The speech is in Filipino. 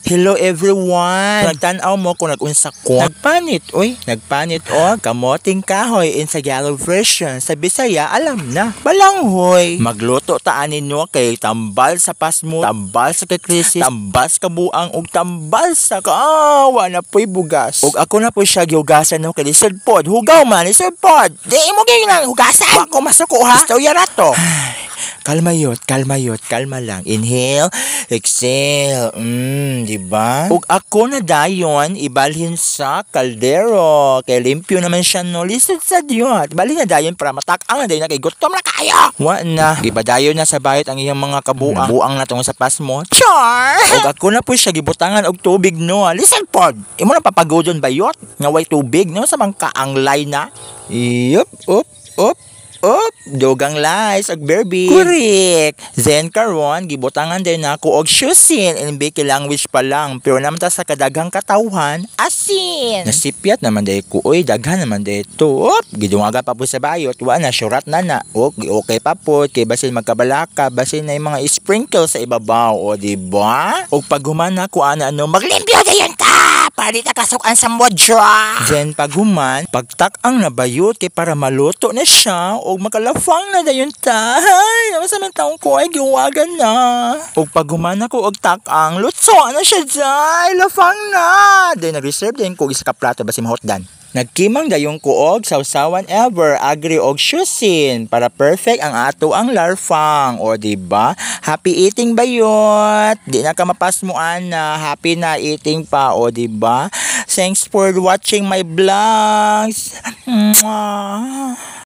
Hello everyone! Nagtanaw mo kung nag-unsa ko. Nagpanit, kamoting kahoy in sa Tagalog version. Sa Bisaya, alam na. Balanghoy. Magluto taan ninyo kay tambal sa pasmo, tambal sa kakrisis, tambal sa kabuang, ug tambal sa kaawa na po'y bugas. Ug ako na po siya gihugasan no kay lisod pod. Hugaw man, lisod pod. Di mo ginang hugasan. Wako masuko ha. Istorya rato. Kalma lang. Inhale, exhale. Diba? Ug ako na dayon, ibalhin sa kaldero. Kay limpyo naman siya no. Lisod sa Diyot. Ibalhin na dayon para matak-ang na dayon na kay gutom na kayo. Wa na. Iba dayon na sa bayot ang iyang mga kabuang. Buang na tong sa pasmo. Char! Ug ako na po siya gibutangan og tubig no. Listen pod. Imo na papagodon bayot. Nga way tubig no sa mga kaanglay na. Dogang lies ag berbi. Correct. Zen karon gibutangan din nako og syusin in Biki language pa lang pero naman ta sa kadaghang katawhan asin. Nasipyat naman day ko oy daghan naman day to. Gidungaga pa po sa bayot wa na syurat na. Okay pa po kay basin magkabalaka basin na mga sprinkle sa ibabaw o di ba? Og pag human nako ana maglimpyo dayon ka para di ta kasukan sa modra. Then pag human pagtak-ang nabayot kay para maluto na siya o makalafang na dayon ta. Ay, naman sa taong ko ay giwagan na. O pag humana ko og tak-ang, lutso na siya dyan. Lafang na. Then nag-reserve din ko isa ka plato basi mahotdan. Nagkimang dayon ko og sausawan ever agri og syusin para perfect ang ato ang larfang. O diba? Happy eating bayot. Di na ka mapasmuan na happy na eating pa. O diba? Thanks for watching my vlogs. Mwah.